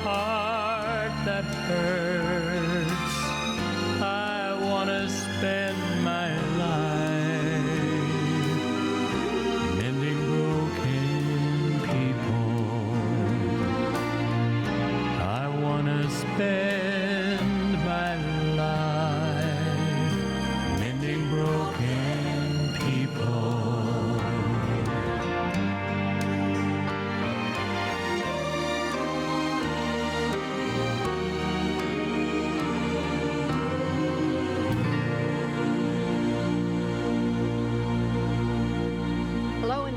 heart that hurts. I want to spend my life mending broken people. I want to spend my life mending broken people.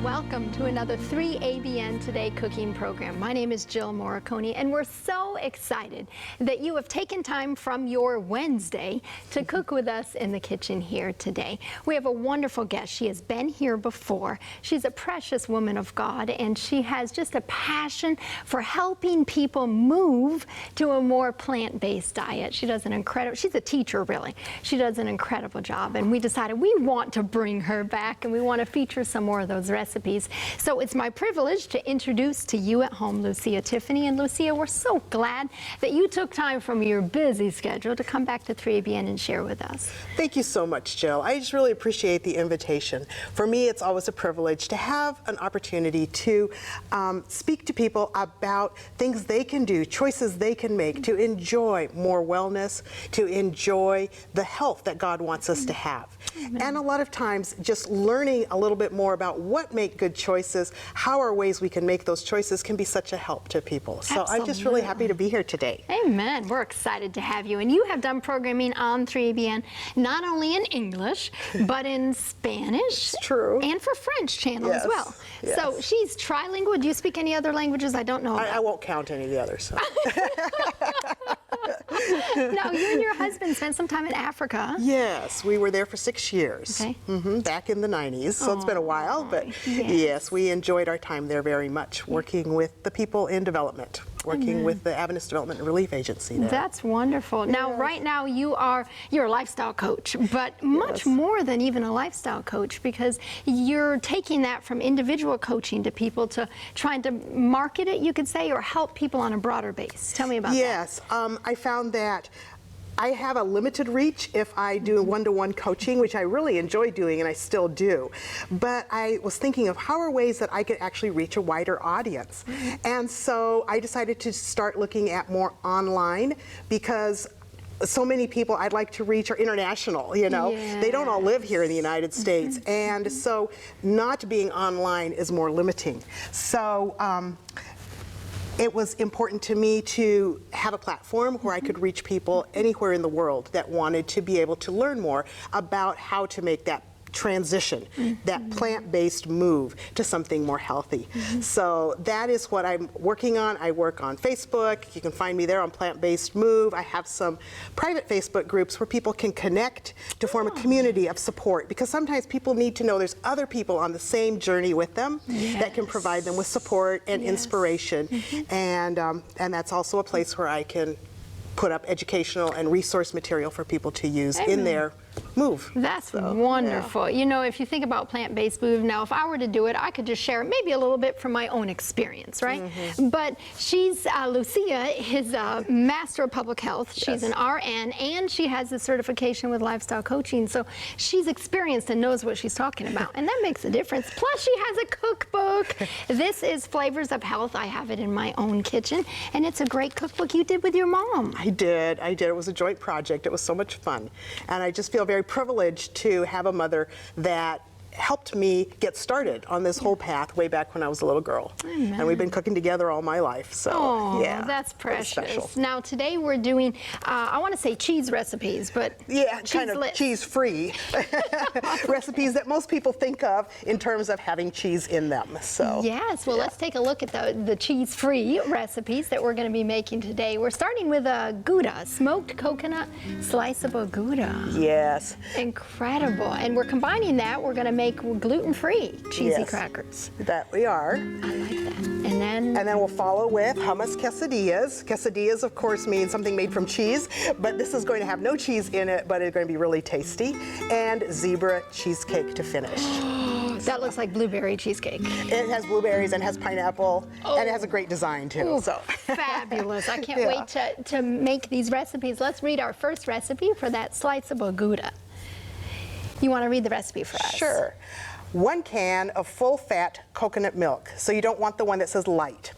Welcome to another 3ABN Today cooking program. My name is Jill Morricone, and we're so excited that you have taken time from your Wednesday to cook with us in the kitchen here today. We have a wonderful guest. She has been here before. She's a precious woman of God, and she has just a passion for helping people move to a more plant-based diet. She does an incredible, she's a teacher really. She does an incredible job, and we decided we want to bring her back, and we want to feature some more of those recipes. So it's my privilege to introduce to you at home Lucia Tiffany. And Lucia, we're so glad that you took time from your busy schedule to come back to 3ABN and share with us. Thank you so much, Jill. I just really appreciate the invitation. For me, it's always a privilege to have an opportunity to speak to people about things they can do, choices they can make to enjoy more wellness, to enjoy the health that God wants us to have. Amen. And a lot of times just learning a little bit more about what make good choices, how are ways we can make those choices can be such a help to people. So I'm just really happy to be here today. Amen. We're excited to have you. And you have done programming on 3ABN, not only in English, but in Spanish. True. And for French channel as well. Yes. So she's trilingual. Do you speak any other languages? I don't know. I won't count any of the others. So. Now, you and your husband spent some time in Africa. Yes, we were there for 6 years. Okay. Back in the 90s, so it's been a while, but yes, we enjoyed our time there very much, working with the people in development, working with the Adventist Development and Relief Agency there. That's wonderful. Now, right now, you're a lifestyle coach, but much more than even a lifestyle coach, because you're taking that from individual coaching to people to trying to market it, you could say, or help people on a broader base. Tell me about that. Yes, I found that I have a limited reach if I do one-to-one coaching, which I really enjoy doing, and I still do. But I was thinking of how are ways that I could actually reach a wider audience. And so I decided to start looking at more online, because so many people I'd like to reach are international, you know. They don't all live here in the United States. And so not being online is more limiting. So it was important to me to have a platform where I could reach people anywhere in the world that wanted to be able to learn more about how to make that transition, that plant-based move to something more healthy. So that is what I'm working on. I work on Facebook. You can find me there on Plant-Based Move. I have some private Facebook groups where people can connect to form a community of support, because sometimes people need to know there's other people on the same journey with them that can provide them with support and inspiration. And that's also a place where I can put up educational and resource material for people to use in their move. That's wonderful. You know, if you think about plant-based move, now if I were to do it, I could just share maybe a little bit from my own experience, right? But she's, Lucia is a master of public health. She's an RN, and she has a certification with lifestyle coaching. So she's experienced and knows what she's talking about, and that makes a difference. Plus, she has a cookbook. This is Flavors of Health. I have it in my own kitchen, and it's a great cookbook you did with your mom. I did. It was a joint project. It was so much fun. And I just feel very privileged to have a mother that helped me get started on this whole path way back when I was a little girl. Amen. And we've been cooking together all my life. So, that's precious. Now, today we're doing, I want to say cheese recipes, but kind of cheese-free recipes that most people think of in terms of having cheese in them. So yes, well, let's take a look at the cheese-free recipes that we're going to be making today. We're starting with a Gouda, smoked coconut sliceable Gouda. Yes. Incredible. And we're combining that. We're going to make gluten-free cheesy crackers. That we are. I like that. And then we'll follow with hummus quesadillas. Quesadillas, of course, means something made from cheese, but this is going to have no cheese in it, but it's going to be really tasty. And zebra cheesecake to finish. That looks like blueberry cheesecake. It has blueberries and has pineapple, and it has a great design too. Ooh, So fabulous. I can't Yeah. wait to make these recipes. Let's read our first recipe for that sliceable Gouda. You want to read the recipe for us? Sure. 1 can of full-fat coconut milk, so you don't want the one that says light.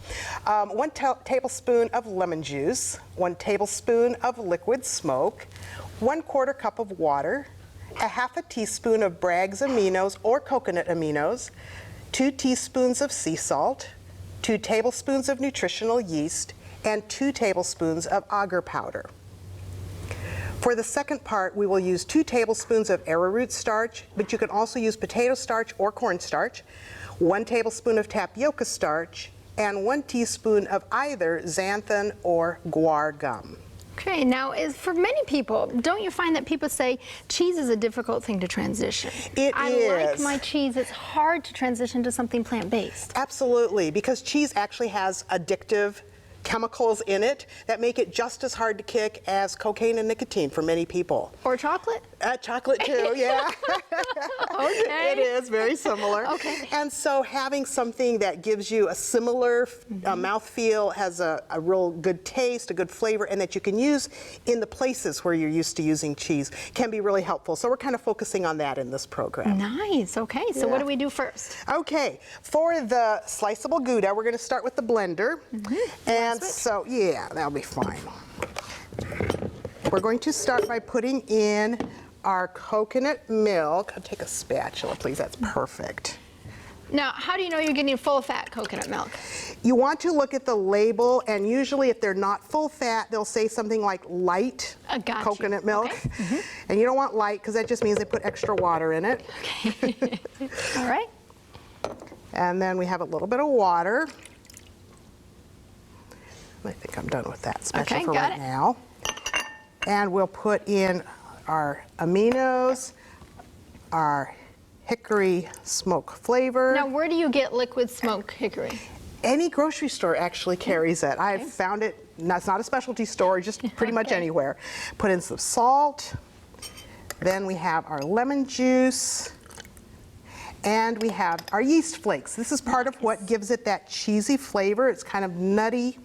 1 tablespoon of lemon juice, 1 tablespoon of liquid smoke, 1/4 cup of water, a 1/2 teaspoon of Bragg's aminos or coconut aminos, 2 teaspoons of sea salt, 2 tablespoons of nutritional yeast, and 2 tablespoons of agar powder. For the second part, we will use 2 tablespoons of arrowroot starch, but you can also use potato starch or cornstarch, 1 tablespoon of tapioca starch, and 1 teaspoon of either xanthan or guar gum. Okay, now for many people, don't you find that people say cheese is a difficult thing to transition? I like is. my cheese. It's hard to transition to something plant-based. Absolutely, because cheese actually has addictive chemicals in it that make it just as hard to kick as cocaine and nicotine for many people. Or chocolate? Chocolate too, yeah. Okay. It is very similar. Okay. And so having something that gives you a similar mouthfeel, has a real good taste, a good flavor, and that you can use in the places where you're used to using cheese can be really helpful. So we're kind of focusing on that in this program. Nice. Okay, so what do we do first? Okay, for the sliceable Gouda, we're going to start with the blender. And so, yeah, that'll be fine. We're going to start by putting in our coconut milk. I'll take a spatula, please. That's perfect. Now, how do you know you're getting full-fat coconut milk? You want to look at the label, and usually if they're not full fat, they'll say something like light Got you. coconut milk. Okay. And you don't want light because that just means they put extra water in it. Okay. All right. And then we have a little bit of water. I think I'm done with that, especially Okay, for got right it. now. And we'll put in our aminos, our hickory smoke flavor. Now, where do you get liquid smoked hickory? Any grocery store actually carries it. I've found it, it's not a specialty store, just pretty much anywhere. Put in some salt. Then we have our lemon juice. And we have our yeast flakes. This is part of what gives it that cheesy flavor. It's kind of nutty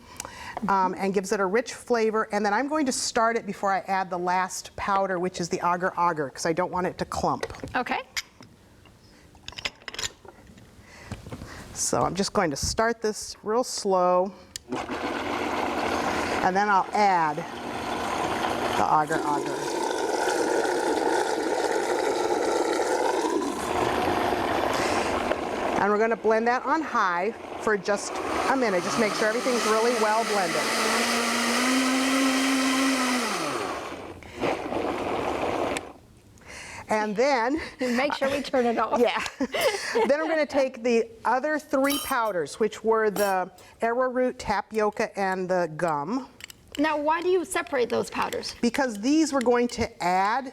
and gives it a rich flavor. And then I'm going to start it before I add the last powder, which is the agar, because I don't want it to clump. Okay. So I'm just going to start this real slow. And then I'll add the agar. And we're going to blend that on high for just a minute. Just make sure everything's really well blended. And then... Make sure we turn it off. Yeah. Then I'm going to take the other 3 powders, which were the arrowroot, tapioca, and the gum. Now, why do you separate those powders? Because these we're going to add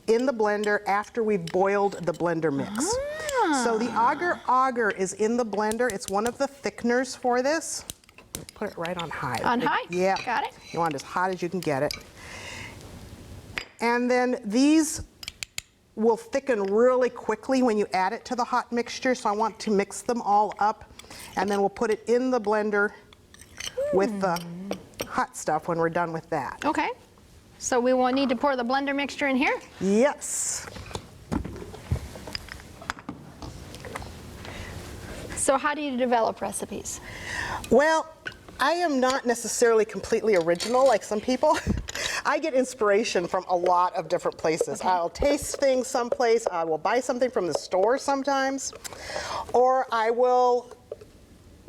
in the blender after we've boiled the blender mix. So the agar is in the blender. It's one of the thickeners for this. Put it right on high. On high? Yeah. Got it. You want it as hot as you can get it. And then these will thicken really quickly when you add it to the hot mixture, so I want to mix them all up, and then we'll put it in the blender with the hot stuff when we're done with that. Okay. So we will need to pour the blender mixture in here? Yes. So how do you develop recipes? Well, I am not necessarily completely original like some people. I get inspiration from a lot of different places. I'll taste things someplace, I will buy something from the store sometimes, or I will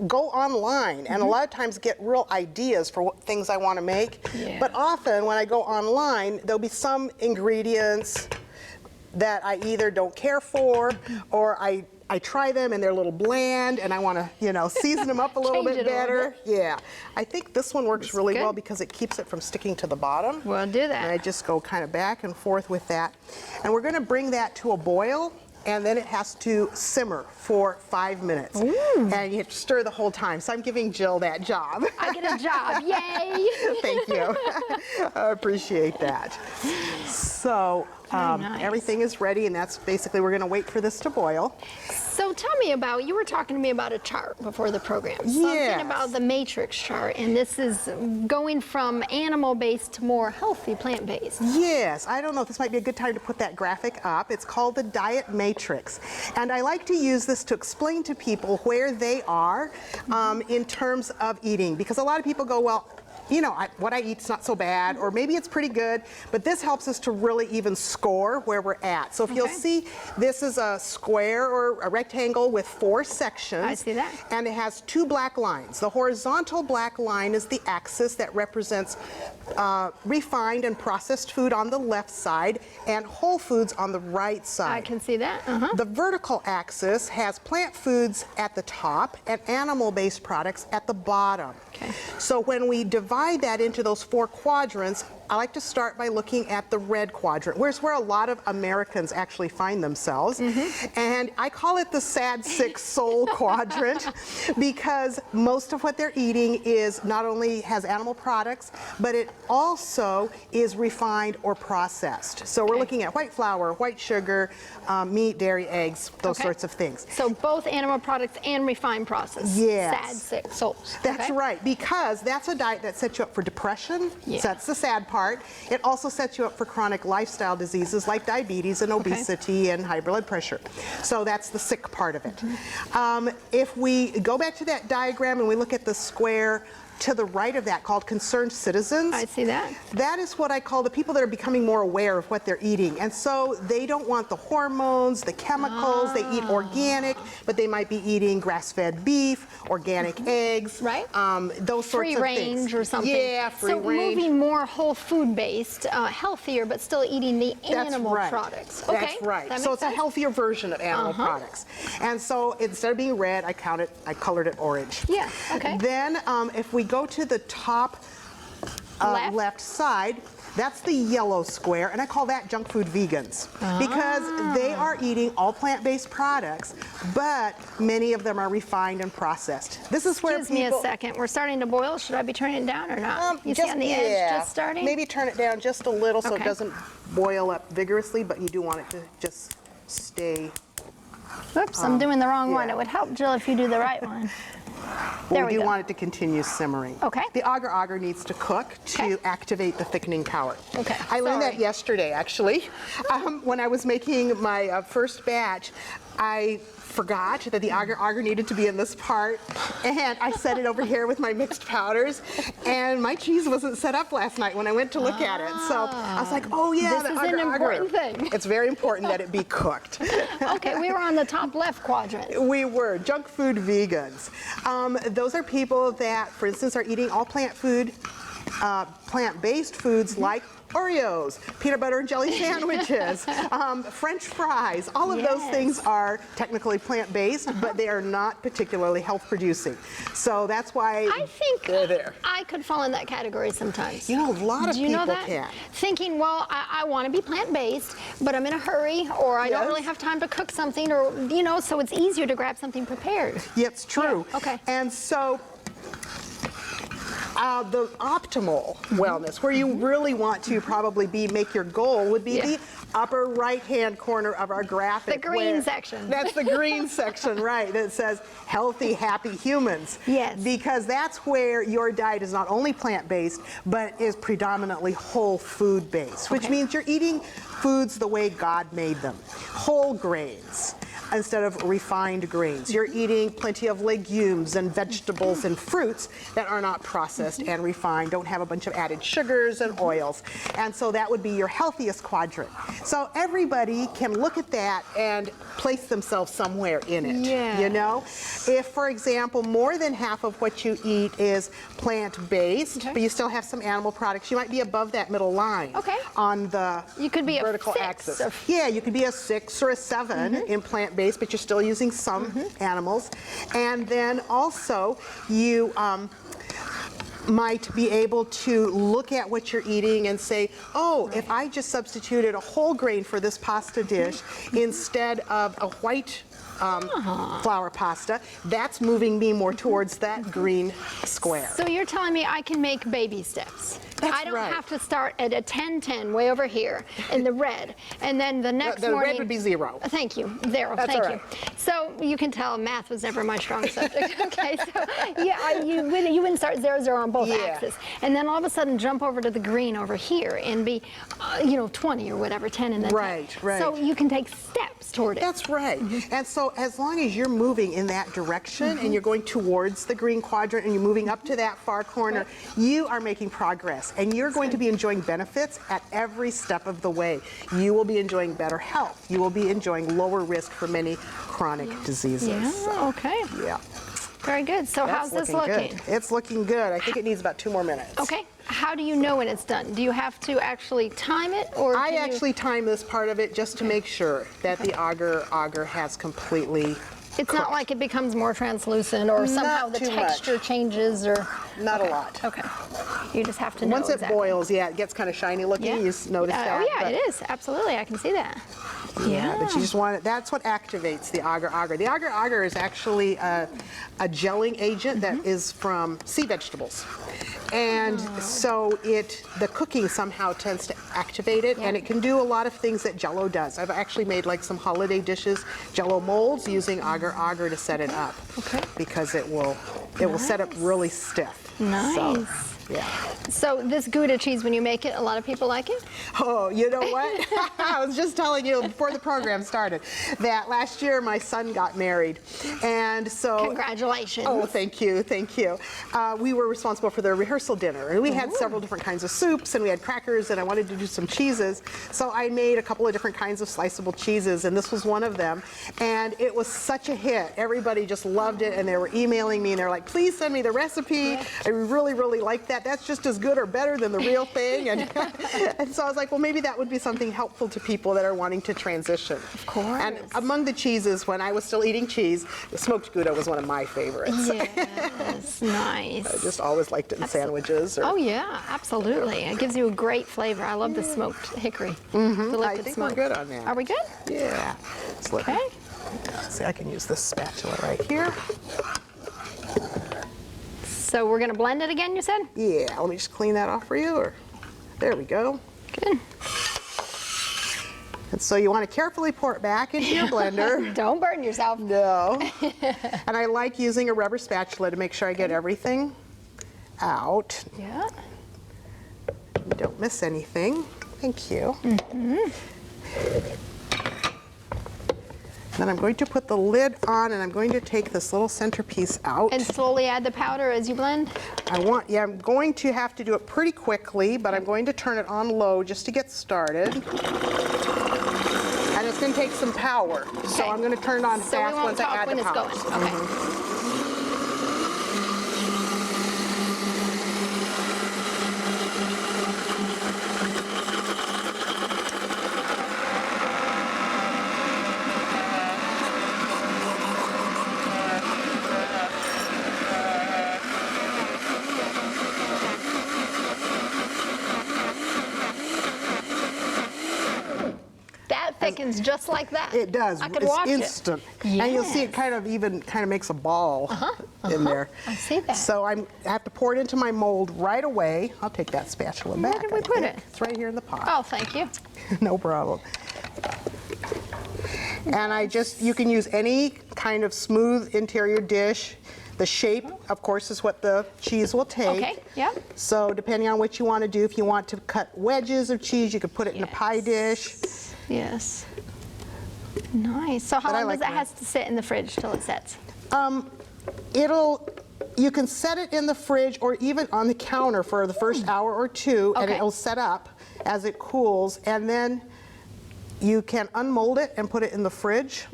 go online and a lot of times get real ideas for what things I want to make. Yeah. But often when I go online, there'll be some ingredients that I either don't care for or I try them and they're a little bland and I want to, you know, season them up a little Change bit it a little better. Yeah. I think this one works really good. well because it keeps it from sticking to the bottom. We'll do that. And I just go kind of back and forth with that. And we're going to bring that to a boil, and then it has to simmer for 5 minutes. And you have to stir the whole time. So I'm giving Jill that job. I get a job, yay! Thank you. I appreciate that. So nice. Everything is ready, and that's basically, we're going to wait for this to boil. So tell me about, you were talking to me about a chart before the program. Yes. Something about the matrix chart, and this is going from animal-based to more healthy plant-based. Yes, I don't know if this might be a good time to put that graphic up. It's called the diet matrix. And I like to use this to explain to people where they are in terms of eating, because a lot of people go, well, you know, what I eat's not so bad, or maybe it's pretty good, but this helps us to really even score where we're at. So if you'll see, this is a square or a rectangle with 4 sections. I see that. And it has 2 black lines. The horizontal black line is the axis that represents refined and processed food on the left side and whole foods on the right side. I can see that. The vertical axis has plant foods at the top and animal-based products at the bottom. Okay. So when we divide that into those 4 quadrants, I like to start by looking at the red quadrant, where a lot of Americans actually find themselves. And I call it the sad, sick soul quadrant, because most of what they're eating is not only has animal products, but it also is refined or processed. So we're looking at white flour, white sugar, meat, dairy, eggs, those sorts of things. So both animal products and refined processed. Yes. Sad, sick souls. That's okay? right, because that's a diet that sets you up for depression. Yeah. So that's the sad part. It also sets you up for chronic lifestyle diseases like diabetes and obesity and high blood pressure. So that's the sick part of it. If we go back to that diagram and we look at the square to the right of that called concerned citizens. I see that. That is what I call the people that are becoming more aware of what they're eating. And so they don't want the hormones, the chemicals. They eat organic, but they might be eating grass-fed beef, organic eggs. Right. Those sorts Free of range things. or something. Yeah, free so range. moving more whole food based, healthier, but still eating the animal products. Okay. That's right. That So makes it's a sense. healthier version of animal products. And so instead of being red, I colored it orange. Yeah, okay. Then if we go to the top left side, that's the yellow square, and I call that junk food vegans, because they are eating all plant-based products, but many of them are refined and processed. This is where Excuse me a second. We're starting to boil. Should I be turning it down or not? You see on the edge just starting? Maybe turn it down just a little so Okay. it doesn't boil up vigorously, but you do want it to just stay. Oops, I'm doing the wrong one. yeah. It would help, Jill, if you do the right one. There we do go. want it to continue simmering. Okay. The agar-agar needs to cook to activate the thickening power. Okay, I learned sorry. that yesterday, actually. When I was making my first batch, I forgot that the agar-agar needed to be in this part, and I set it over here with my mixed powders, and my cheese wasn't set up last night when I went to look at it. So I was like, oh yeah, This the is an agar-agar. important thing. It's very important that it be cooked. Okay, we were on the top left quadrant. We were junk food vegans. Those are people that, for instance, are eating all plant food, plant-based foods like Oreos, peanut butter and jelly sandwiches, French fries. All of those things are technically plant-based, but they are not particularly health-producing. So that's why I think they're there. I could fall in that category sometimes. You know, a lot of Do you know people that? can. Thinking, well, I want to be plant-based, but I'm in a hurry, or I don't Yes. really have time to cook something, or, you know, so it's easier to grab something prepared. Yeah, it's true. Yeah, okay. And so the optimal wellness, where you really want to probably make your goal, would be the upper right-hand corner of our graphic. The green where- section. That's the green section, right, that says healthy, happy humans. Yes. Because that's where your diet is not only plant-based, but is predominantly whole food-based, which means you're eating foods the way God made them. Whole grains instead of refined grains. You're eating plenty of legumes and vegetables and fruits that are not processed and refined, don't have a bunch of added sugars and oils. And so that would be your healthiest quadrant. So everybody can look at that and place themselves somewhere in it. Yeah. You know? If, for example, more than half of what you eat is plant-based, but you still have some animal products, you might be above that middle line on the You could be vertical a 6 axis. or- Yeah, you could be a 6 or a 7 in plant-based, but you're still using some animals. And then also you might be able to look at what you're eating and say, oh, if I just substituted a whole grain for this pasta dish instead of a white flour pasta, that's moving me more towards that green square. So you're telling me I can make baby steps. That's I don't right. have to start at a 10-10 way over here in the red, and then the next The morning. red would be 0. Thank you, 0. That's Thank all you. right. So you can tell math was never my strong subject. Okay, so yeah, you wouldn't start 0, 0 on both axes, and then all of a sudden jump over to the green over here and be, 20 or whatever, 10 and then 10. Right. So you can take steps toward it. That's right. And so as long as you're moving in that direction and you're going towards the green quadrant and you're moving up to that far corner, you are making progress, and you're going to be enjoying benefits at every step of the way. You will be enjoying better health. You will be enjoying lower risk for many chronic diseases. Yeah, So, okay. yeah. Very good. So how's this looking? Good. It's looking good. I think it needs about 2 more minutes. Okay. How do you know when it's done? Do you have to actually time it, or I can you- actually time this part of it just to make sure that the agar has completely It's not like it becomes more translucent, or somehow Not the too texture changes, or Not a lot. Okay. You just have to know Once it exactly. boils, yeah, it gets kind of shiny looking. Yeah. You just notice that. Oh yeah, but- it is. Absolutely, I can see that. Yeah, but you just want it. That's what activates the agar. The agar is actually a gelling agent that is from sea vegetables. And so the cooking somehow tends to activate it, and it can do a lot of things that Jell-O does. I've actually made like some holiday dishes, Jell-O molds, using agar to set it up. Okay. Because it will set up really stiff. Nice. So, yeah. So this Gouda cheese, when you make it, a lot of people like it? Oh, you know what? I was just telling you before the program started that last year my son got married, and so Congratulations. Oh, thank you. We were responsible for the rehearsal dinner, and we had several different kinds of soups, and we had crackers, and I wanted to do some cheeses, so I made a couple of different kinds of sliceable cheeses, and this was one of them, and it was such a hit. Everybody just loved it, and they were emailing me, and they're like, please send me the recipe. I really, really like that. That's just as good or better than the real thing, and and so I was like, well, maybe that would be something helpful to people that are wanting to transition. Of course. And among the cheeses, when I was still eating cheese, the smoked Gouda was one of my favorites. Yes, nice. I just always liked it in sandwiches. Or, Oh yeah, absolutely. It gives you a great flavor. I love the smoked hickory. The liquid I think smoke. we're good on that. Are we good? Yeah. So let me- Okay. See, I can use this spatula right here. So we're gonna blend it again, you said? Yeah, let me just clean that off for you. There we go. Good. And so you want to carefully pour it back into your blender. Don't burn yourself. No. And I like using a rubber spatula to make sure I get everything out. Yeah. You don't miss anything. Thank you. Then I'm going to put the lid on, and I'm going to take this little centerpiece out. And slowly add the powder as you blend? I'm going to have to do it pretty quickly, but I'm going to turn it on low just to get started. And it's going to take some power, so I'm going to turn it on So we fast won't once I talk add when the it's power. going. Okay. That thickens just like that. It does. I could It's watch instant. it. And you'll see it Yes. kind of makes a ball in there. I see that. So I have to pour it into my mold right away. I'll take that spatula back. did we I put think. it? It's right here in the pot. Oh, thank you. No problem. And you can use any kind of smooth interior dish. The shape, of course, is what the cheese will take. Okay, yeah. So depending on what you want to do, if you want to cut wedges of cheese, you could put it in a pie dish. Yes. Nice. So how But I long like does that mine. have to sit in the fridge till it sets? You can set it in the fridge or even on the counter for the first hour or two, and Okay. it'll set up as it cools, and then you can unmold it and put it in the fridge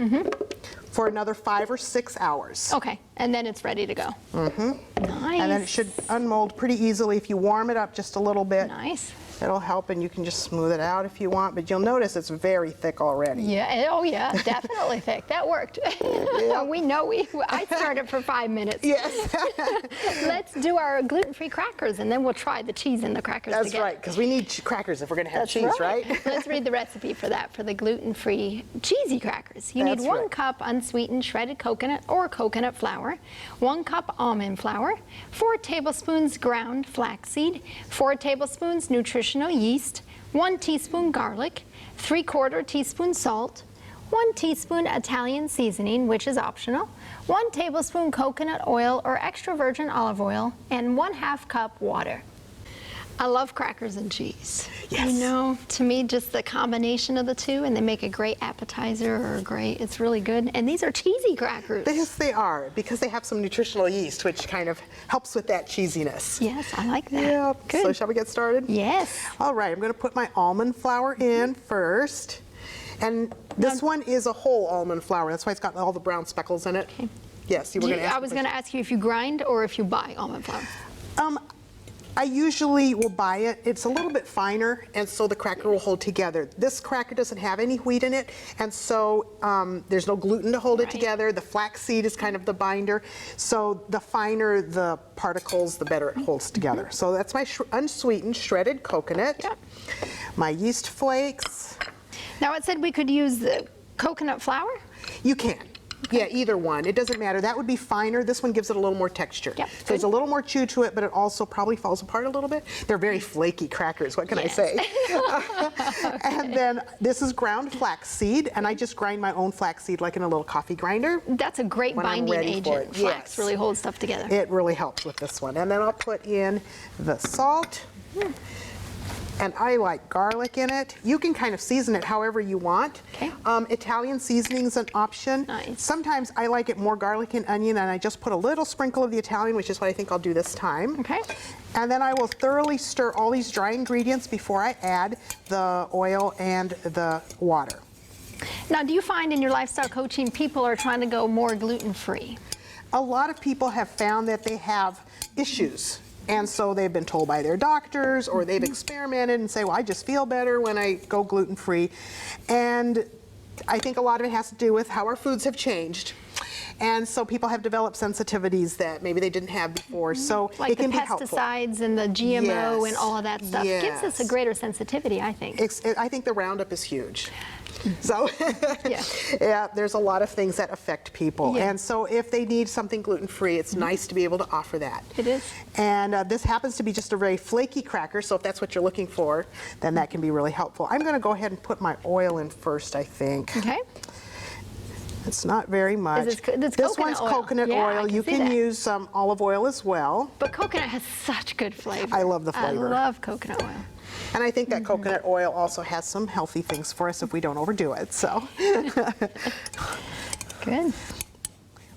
for another 5 or 6 hours. Okay, and then it's ready to go. Mm-hmm. Nice. And then it should unmold pretty easily if you warm it up just a little bit. Nice. It'll help, and you can just smooth it out if you want, but you'll notice it's very thick already. Yeah. Oh, yeah. Definitely thick. That worked. We know. I started for 5 minutes. Yes. Let's do our gluten-free crackers, and then we'll try the cheese and the crackers That's together. right, because we need crackers if we're going to have That's cheese, right? Let's read the recipe for that, for the gluten-free cheesy crackers. You need That's 1 right. cup unsweetened shredded coconut or coconut flour, flour, 1 cup almond flour, 4 tablespoons ground flaxseed, 4 tablespoons nutritional yeast, 1 teaspoon garlic, 3/4 teaspoon salt, 1 teaspoon Italian seasoning, which is optional, 1 tablespoon coconut oil or extra virgin olive oil, and 1/2 cup water. I love crackers and cheese. Yes. You know, to me, just the combination of the two, and they make a great appetizer or it's really good. And these are cheesy crackers. Yes, they are, because they have some nutritional yeast, which kind of helps with that cheesiness. Yes, I like that. Yeah. Good. So shall we get started? Yes. All right, I'm going to put my almond flour in first. And this one is a whole almond flour. That's why it's got all the brown speckles in it. Okay. Yes, you were going to ask. I was going to ask you if you grind or if you buy almond flour. I usually will buy it. It's a little bit finer, and so the cracker will hold together. This cracker doesn't have any wheat in it, and so there's no gluten to hold it together. The flaxseed is kind of the binder. So the finer the particles, the better it holds together. So that's my unsweetened shredded coconut. Yep. My yeast flakes. Now it said we could use the coconut flour. You can. Yeah, either one. It doesn't matter. That would be finer. This one gives it a little more texture. Yep, So good. there's a little more chew to it, but it also probably falls apart a little bit. They're very flaky crackers. What can I Yes. say? And then this is ground flaxseed, and I just grind my own flaxseed like in a little coffee grinder. That's a great When I'm binding ready for agent. it, Flax yes. really holds stuff together. It really helps with this one. And then I'll put in the salt. And I like garlic in it. You can kind of season it however you want. Okay. Italian seasoning's an option. Nice. Sometimes I like it more garlic and onion, and I just put a little sprinkle of the Italian, which is what I think I'll do this time. Okay. And then I will thoroughly stir all these dry ingredients before I add the oil and the water. Now, do you find in your lifestyle coaching people are trying to go more gluten-free? A lot of people have found that they have issues. And so they've been told by their doctors, or they've experimented and say, well, I just feel better when I go gluten-free. And I think a lot of it has to do with how our foods have changed. And so people have developed sensitivities that maybe they didn't have before. So Like it can the be helpful. pesticides and the GMO and Yes. all of that stuff gives us a Yes. greater sensitivity, I think. I think the Roundup is huge. So Yeah. yeah, there's a lot of things that affect people. Yeah. And so if they need something gluten-free, it's nice to be able to offer that. It is. And this happens to be just a very flaky cracker, so if that's what you're looking for, then that can be really helpful. I'm going to go ahead and put my oil in first, I think. Okay. It's not very much. it's this coconut one's oil. coconut Yeah, I oil. can You see can that. use some olive oil as well. But coconut has such good flavor. I love the flavor. I love coconut oil. And I think that coconut oil also has some healthy things for us if we don't overdo it. So Good.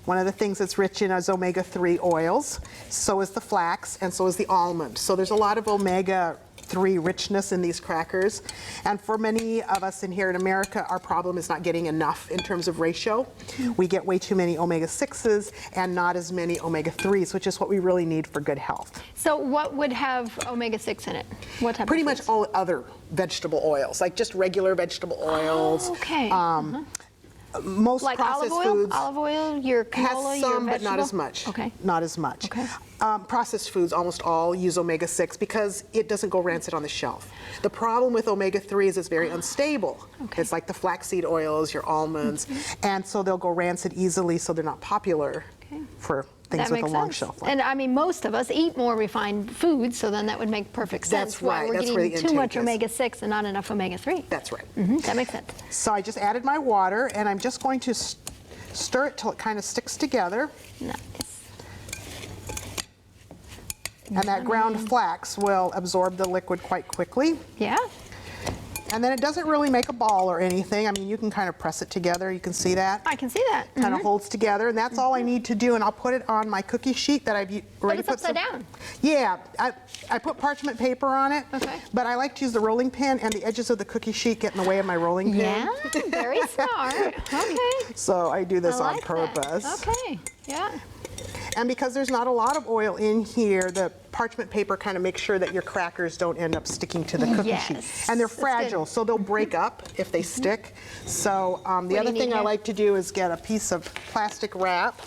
one of the things that's rich in is omega-3 oils. So is the flax, and so is the almond. So there's a lot of omega-3 richness in these crackers. And for many of us in here in America, our problem is not getting enough in terms of ratio. We get way too many omega-6s and not as many omega-3s, which is what we really need for good health. So what would have omega-6 in it? What type Pretty of much foods? all other vegetable oils, like just regular vegetable oils. Oh, okay. Most Like processed olive oil, your has canola, your some, but not vegetable? as much. Okay. Not as much. Okay. Processed foods almost all use omega-6 because it doesn't go rancid on the shelf. The problem with omega-3 is it's very unstable. Okay. It's like the flaxseed oils, your almonds, and so they'll go rancid easily, so they're not popular Okay. for things That with a makes long sense. shelf life. And I mean, most of us eat more refined foods, so then that would make perfect sense. That's why right. we're That's where getting the too much intake is. omega-6 and not enough omega-3. That's right. That makes sense. So I just added my water, and I'm just going to stir it till it kind of sticks together. Nice. And that ground flax will absorb the liquid quite quickly. Yeah. And then it doesn't really make a ball or anything. I mean, you can kind of press it together. You can see that. I can see that. Kind of holds together, and that's all I need to do. And I'll put it on my cookie sheet that I've But already it's put upside down. Yeah, I put parchment paper on it. Okay. But I like to use the rolling pin, and the edges of the cookie sheet get in the way of my rolling pin. Yeah, very smart. Okay. So I do this I on like purpose. that. Okay. Yeah. And because there's not a lot of oil in here, the parchment paper kind of makes sure that your crackers don't end up sticking to the cookie Yes. sheet. And they're That's fragile, good. so they'll break up if they stick. So the What do other you need thing I here? like to do is get a piece of plastic wrap.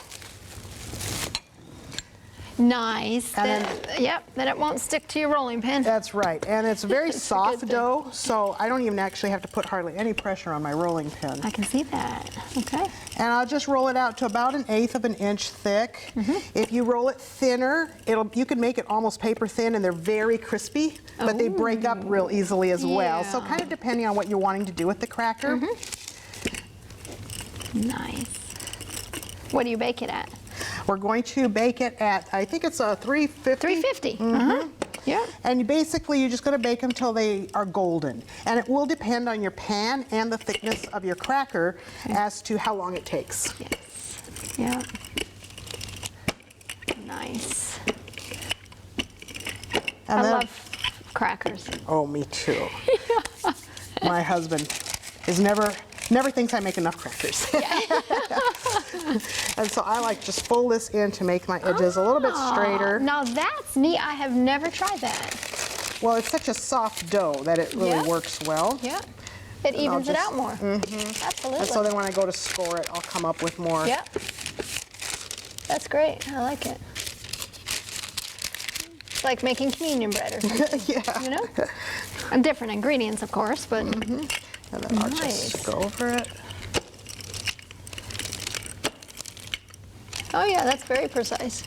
Nice. And Yep, then it won't stick to your rolling pin. That's right, and it's very It's a soft good thing. dough, so I don't even actually have to put hardly any pressure on my rolling pin. I can see that. Okay. And I'll just roll it out to about 1/8 of an inch thick. If you roll it thinner, you can make it almost paper thin, and they're very crispy, but they break up real easily as well. So Yeah. kind of depending on what you're wanting to do with the cracker. Nice. What do you bake it at? We're going to bake it at, I think it's a 350. 350. Yeah. And you're just going to bake them until they are golden. And it will depend on your pan and the thickness of your cracker as to how long it takes. Yes. Yeah. Nice. And I then- love crackers. Oh, me too. My husband is never thinks I make enough crackers. And so I like just fold this in to make my edges a little bit straighter. Now that's neat. I have never tried that. Well, it's such a soft dough that it really Yeah. works well. Yeah. It evens it just- out more. Absolutely. And so then when I go to score it, I'll come up with more. Yeah. That's great. I like it. It's like making communion bread or something. Yeah. You know? And different ingredients, of course, but And then I'll Nice. just go over it. oh yeah, that's very precise.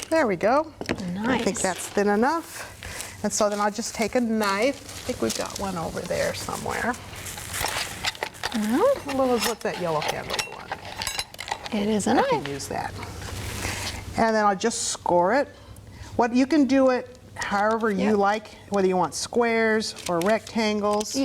There we go. I think Nice. that's thin enough. And so then I'll just take a knife. I think we've got one over there somewhere. What's that yellow candle one? It is a I can knife. use that. And then I'll just score it. You can do it however you Yep. like, whether you want squares or rectangles.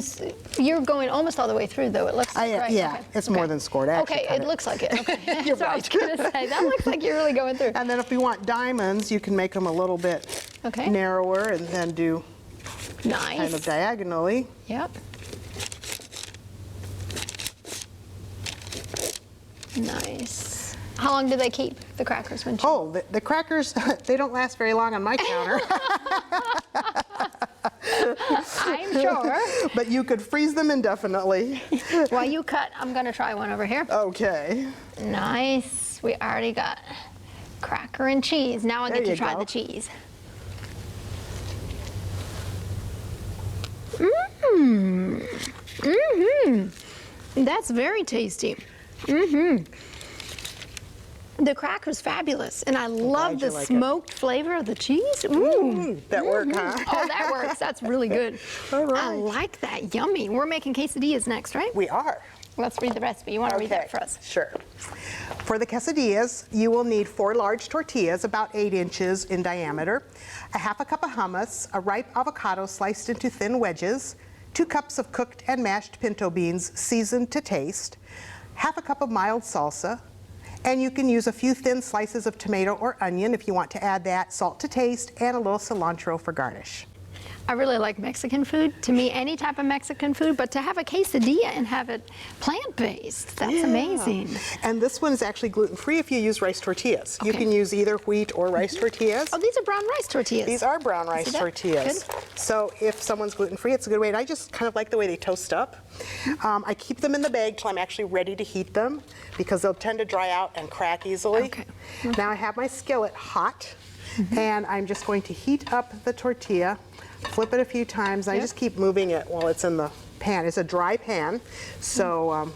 You're going almost all the way through, though. It looks like, right? Yeah, Okay. it's more than scored. I actually Okay, cut it looks like it. Okay. You're So I was right. going to say, that looks like you're really going through. And then if you want diamonds, you can make them a little bit Okay. narrower and then do Nice. kind of diagonally. Yep. Nice. How long do they keep, the crackers? When Oh, the crackers, they don't last very long on my counter, I'm sure. but you could freeze them indefinitely. While you cut, I'm going to try one over here. Okay. Nice. We already got cracker and cheese. Now I There get to you try go. the cheese. That's very tasty. The cracker's fabulous, and I love glad you the like it. smoked flavor of the cheese. Ooh. That worked, huh? Oh, that works. That's really good. All right. I like that. Yummy. We're making quesadillas next, right? We are. Let's read the recipe. You want to read that for us? Sure. For the quesadillas, you will need 4 large tortillas, about 8 inches in diameter, a half a cup of hummus, a ripe avocado sliced into thin wedges, 2 cups of cooked and mashed pinto beans seasoned to taste, half a cup of mild salsa, and you can use a few thin slices of tomato or onion if you want to add that, salt to taste, and a little cilantro for garnish. I really like Mexican food. To me, any type of Mexican food, but to have a quesadilla and have it plant-based, that's Yeah. amazing. And this one is actually gluten-free if you use rice tortillas. You Okay. can use either wheat or rice tortillas. Oh, these are brown rice tortillas. These are brown rice that? tortillas. Good. So if someone's gluten-free, it's a good way. And I just kind of like the way they toast up. I keep them in the bag till I'm actually ready to heat them because they'll tend to dry out and crack easily. Okay. Now I have my skillet hot, and I'm just going to heat up the tortilla, flip it a few times. I Yep. just keep moving it while it's in the pan. It's a dry pan, so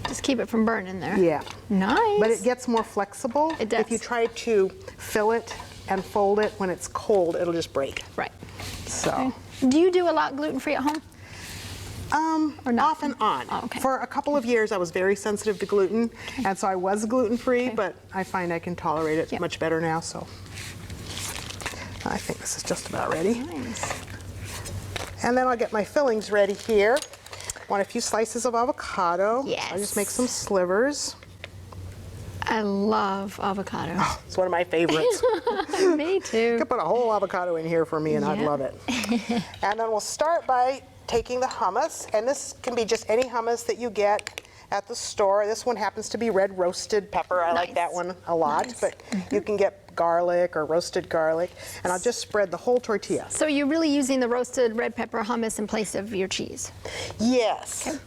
Just keep it from burning there. yeah. Nice. But it gets more flexible. It does. If you try to fill it and fold it when it's cold, it'll just break. Right. So. Do you do a lot gluten-free at home? Or not? Off and on. Oh, okay. For a couple of years, I was very sensitive to gluten, and so I was gluten-free, but I find I can tolerate it Yep. much better now, so I think this is just about ready. Nice. And then I'll get my fillings ready here. Want a few slices of avocado. Yes. I'll just make some slivers. I love avocado. It's one of my favorites. Me You too. could put a whole avocado in here for me, and I'd Yeah. love it. And then we'll start by taking the hummus, and this can be just any hummus that you get at the store. This one happens to be red roasted pepper. I like that Nice. one a lot, Nice. but you can get garlic or roasted garlic, and I'll just spread the whole tortilla. So you're really using the roasted red pepper hummus in place of your cheese. Yes.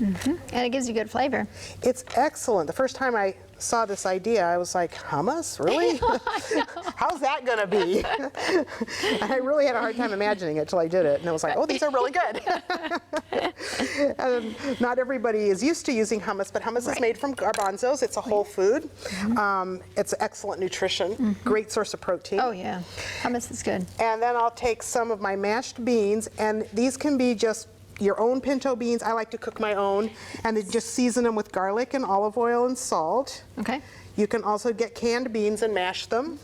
And it gives you good flavor. It's excellent. The first time I saw this idea, I was like, hummus? Really? How's that going to be? I really had a hard time imagining it till I did it. And I was like, oh, these are really good. Not everybody is used to using hummus, but hummus is made from garbanzos. It's a whole food. It's excellent nutrition, great source of protein. Oh, yeah. Hummus is good. And then I'll take some of my mashed beans, and these can be just your own pinto beans. I like to cook my own, and then just season them with garlic and olive oil and salt. Okay. You can also get canned beans and mash them.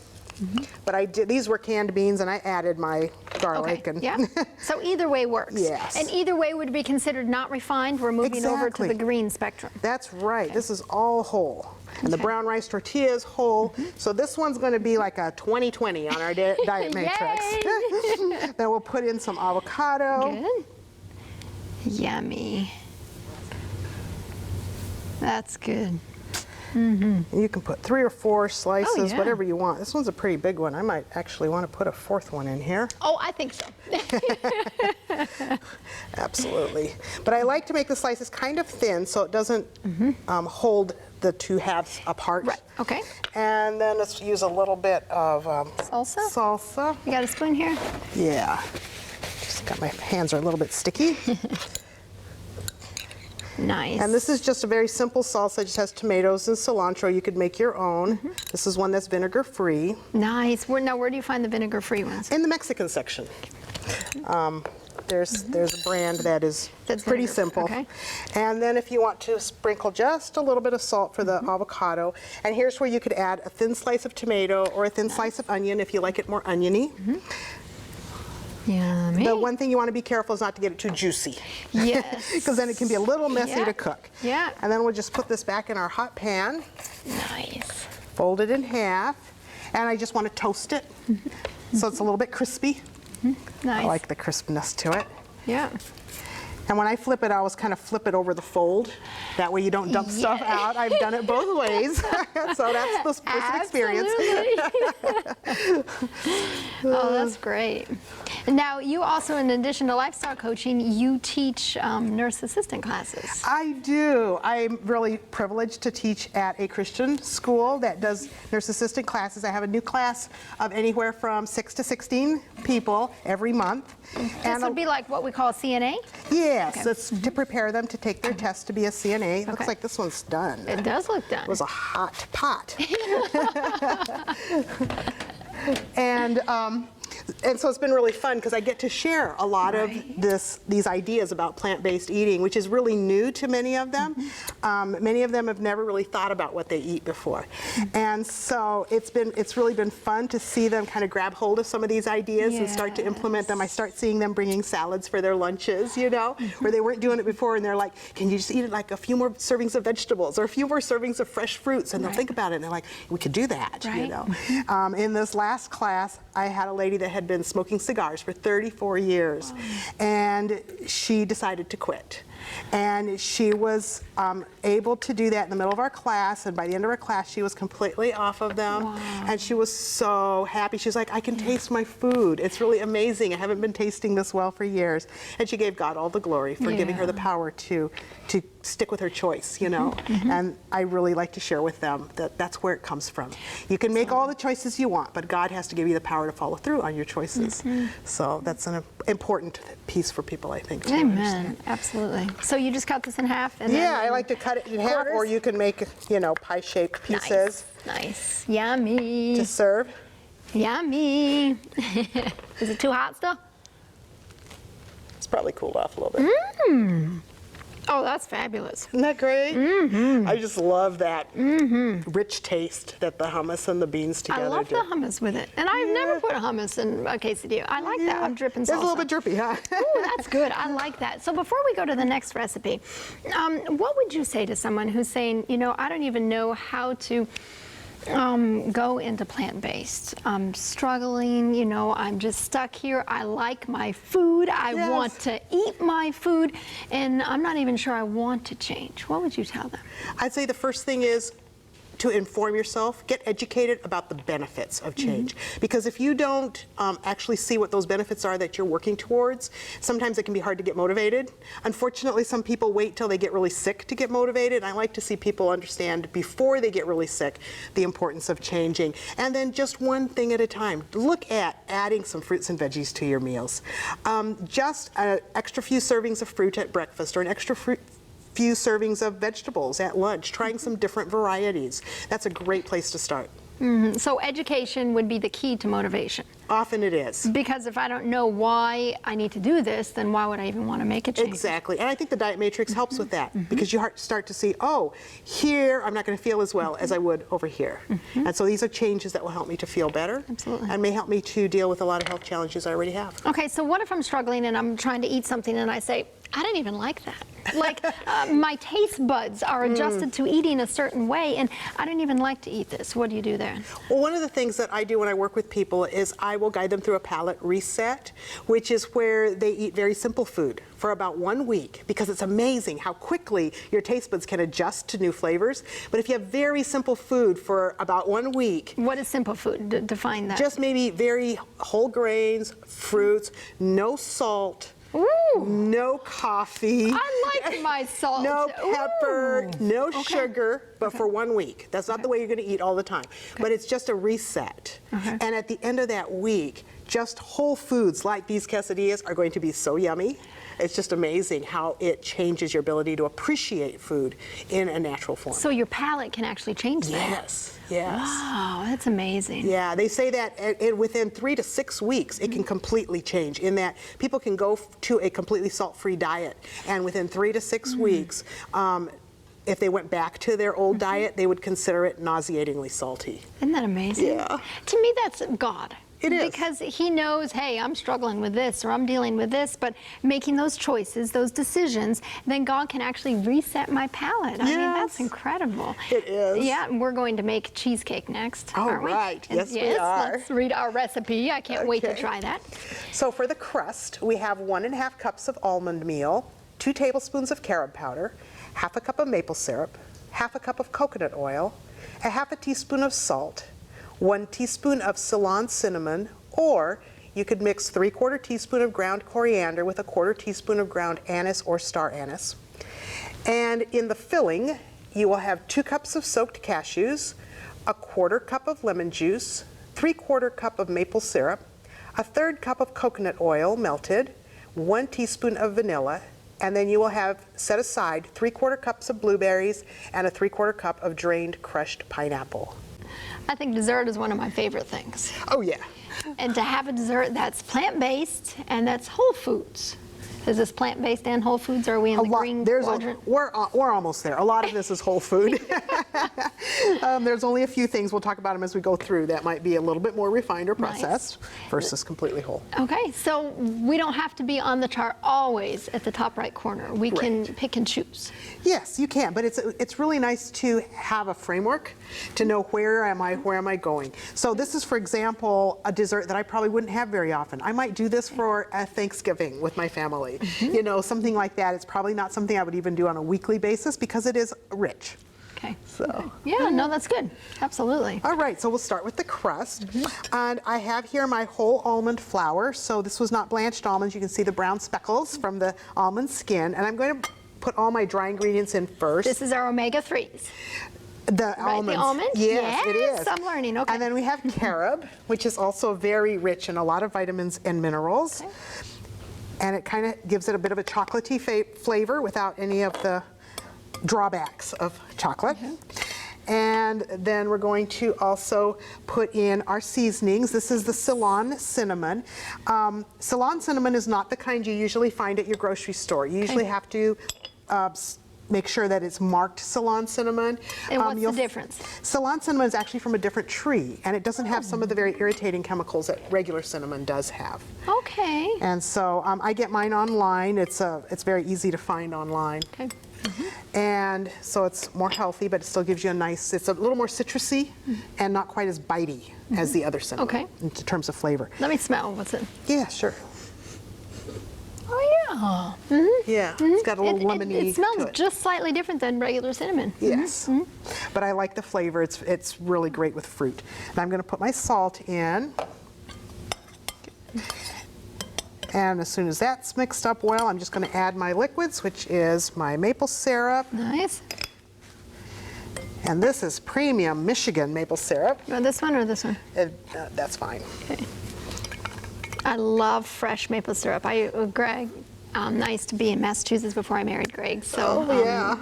But these were canned beans, and I added my garlic. Okay. Yeah. So either way works. Yes. And either way would be considered not refined. We're moving over to the green spectrum. That's right. This is all whole. And the brown rice tortilla is whole. So this one's going to be like a 20-20 on our diet matrix. Then we'll put in some avocado. Good. Yummy. That's good. You can put 3 or 4 slices, yeah. whatever you want. This one's a pretty big one. I might actually want to put a 4th one in here. Oh, I think so. Absolutely. But I like to make the slices kind of thin so it doesn't hold the 2 halves apart. Right. Okay. And then let's use a little bit of Salsa? salsa. You got a spoon here? Yeah. Just got my hands are a little bit sticky. Nice. And this is just a very simple salsa. It just has tomatoes and cilantro. You could make your own. This is one that's vinegar-free. Nice. Now, where do you find the vinegar-free ones? In the Mexican section. There's a brand that is pretty simple. Okay. And then if you want to sprinkle just a little bit of salt for the avocado. And here's where you could add a thin slice of tomato or a thin slice of onion if you like it more oniony. Yummy. The one thing you want to be careful is not to get it too juicy. Yes. Because then it can be a little messy to cook. Yeah. And then we'll just put this back in our hot pan. Nice. Fold it in half. And I just want to toast it so it's a little bit crispy. Nice. I like the crispness to it. Yeah. And when I flip it, I always kind of flip it over the fold. That way you don't dump stuff out. I've done it both ways. So that's the first experience. Oh, that's great. Now, you also, in addition to lifestyle coaching, you teach nurse assistant classes. I do. I'm really privileged to teach at a Christian school that does nurse assistant classes. I have a new class of anywhere from 6 to 16 people every month. This would be like what we call CNA? Yes, it's to prepare them to take their test to be a CNA. Looks like this one's done. It does look done. It was a hot pot. And so it's been really fun because I get to share a lot of these ideas about plant-based eating, which is really new to many of them. Many of them have never really thought about what they eat before. And so it's really been fun to see them kind of grab hold of some of these ideas and start to implement them. I start seeing them bringing salads for their lunches, you know, where they weren't doing it before, and they're like, can you just eat it like a few more servings of vegetables or a few more servings of fresh fruits? And they'll think about it and they're like, we could do that, you know. In this last class, I had a lady that had been smoking cigars for 34 years, and she decided to quit. And she was able to do that in the middle of our class, and by the end of our class, she was completely off of them. And she was so happy. She was like, I can taste my food. It's really amazing. I haven't been tasting this well for years. And she gave God all the glory for giving her the power to stick with her choice, you know. And I really like to share with them that that's where it comes from. You can make all the choices you want, but God has to give you the power to follow through on your choices. So that's an important piece for people, I think, to understand. Absolutely. So you just cut this in half? And Yeah, I like to cut it in half, or you can make, you know, pie-shaped pieces. Nice. Yummy. To serve. Yummy. Is it too hot still? It's probably cooled off a little bit. Oh, that's fabulous. Isn't that great? I just love that rich taste that the hummus and the beans together I love do. the hummus with it. And I've never put hummus in a quesadilla. I like that. I'm dripping salsa. It's a little bit drippy, huh? Ooh, that's good. I like that. So before we go to the next recipe, what would you say to someone who's saying, you know, I don't even know how to go into plant-based. I'm struggling, you know, I'm just stuck here. I like my food. I want to eat my food, and I'm not even sure I want to change. What would you tell them? I'd say the first thing is to inform yourself, get educated about the benefits of change. Because if you don't actually see what those benefits are that you're working towards, sometimes it can be hard to get motivated. Unfortunately, some people wait till they get really sick to get motivated. I like to see people understand before they get really sick the importance of changing. And then just one thing at a time. Look at adding some fruits and veggies to your meals. Just an extra few servings of fruit at breakfast, or an extra few servings of vegetables at lunch, trying some different varieties. That's a great place to start. So education would be the key to motivation. Often it is. Because if I don't know why I need to do this, then why would I even want to make a change? Exactly. And I think the diet matrix helps with that, because you start to see, oh, here I'm not going to feel as well as I would over here. And so these are changes that will help me to feel better. Absolutely. And may help me to deal with a lot of health challenges I already have. Okay, so what if I'm struggling and I'm trying to eat something and I say, I didn't even like that. Like my taste buds are adjusted to eating a certain way, and I didn't even like to eat this. What do you do there? Well, one of the things that I do when I work with people is I will guide them through a palate reset, which is where they eat very simple food for about 1 week, because it's amazing how quickly your taste buds can adjust to new flavors. But if you have very simple food for about 1 week. What is simple food? Define that. Just maybe very whole grains, fruits, no salt. Ooh. No coffee. I like my salt. No pepper, Ooh. no sugar, but for 1 week. That's not the way you're going to eat all the time. But it's just a reset. And at the end of that week, just whole foods like these quesadillas are going to be so yummy. It's just amazing how it changes your ability to appreciate food in a natural form. So your palate can actually change that? Yes, yes. Wow, that's amazing. Yeah, they say that within 3 to 6 weeks, it can completely change, in that people can go to a completely salt-free diet, and within 3 to 6 weeks, if they went back to their old diet, they would consider it nauseatingly salty. Isn't that amazing? Yeah. To me, that's God. It is. Because he knows, hey, I'm struggling with this, or I'm dealing with this, but making those choices, those decisions, then God can actually reset my palate. I mean, that's incredible. It is. Yeah, and we're going to make cheesecake next, All aren't we? right. And Yes, we are. Let's read our recipe. I can't wait to Okay. try that. So for the crust, we have 1½ cups of almond meal, 2 tablespoons of carob powder, ½ a cup of maple syrup, ½ a cup of coconut oil, ½ a teaspoon of salt, 1 teaspoon of Ceylon cinnamon, or you could mix 3/4 teaspoon of ground coriander with 1/4 teaspoon of ground anise or star anise. And in the filling, you will have 2 cups of soaked cashews, 1/4 cup of lemon juice, 3/4 cup of maple syrup, 1/3 cup of coconut oil melted, 1 teaspoon of vanilla, and then you will have set aside 3/4 cups of blueberries and a 3/4 cup of drained crushed pineapple. I think dessert is one of my favorite things. Oh yeah. And to have a dessert that's plant-based and that's whole foods. Is this plant-based and whole foods, or are we in the green quadrant? We're almost there. A lot of this is whole food. There's only a few things, we'll talk about them as we go through, that might be a little bit more refined or processed versus completely whole. Okay, so we don't have to be on the chart always at the top right corner. We can pick and choose. Yes, you can, but it's really nice to have a framework to know where am I going. So this is, for example, a dessert that I probably wouldn't have very often. I might do this for a Thanksgiving with my family. You know, something like that. It's probably not something I would even do on a weekly basis because it is rich. Okay. So. Yeah, no, that's good. Absolutely. All right, so we'll start with the crust. And I have here my whole almond flour. So this was not blanched almonds. You can see the brown speckles from the almond skin. And I'm going to put all my dry ingredients in first. This is our omega-3s. The almonds. The almonds? Yes, it is. I'm learning. Okay. And then we have carob, which is also very rich in a lot of vitamins and minerals. Okay. And it kind of gives it a bit of a chocolatey flavor without any of the drawbacks of chocolate. And then we're going to also put in our seasonings. This is the Ceylon cinnamon. Ceylon cinnamon is not the kind you usually find at your grocery store. You usually have to make sure that it's marked Ceylon cinnamon. And what's the difference? Ceylon cinnamon is actually from a different tree, and it doesn't have some of the very irritating chemicals that regular cinnamon does have. Okay. And so I get mine online. It's very easy to find online. Okay. And so it's more healthy, but it still gives you it's a little more citrusy and not quite as bitey as the other cinnamon in terms of flavor. Let me smell. What's it? Yeah, sure. Oh, yeah. Oh. Yeah, it's got a little lemony It smells to it. just slightly different than regular cinnamon. Yes, but I like the flavor. It's really great with fruit. And I'm going to put my salt in. And as soon as that's mixed up well, I'm just going to add my liquids, which is my maple syrup. Nice. And this is premium Michigan maple syrup. You want this one or this one? That's fine. Okay. I love fresh maple syrup. Greg, I used to be in Massachusetts before I married Greg. So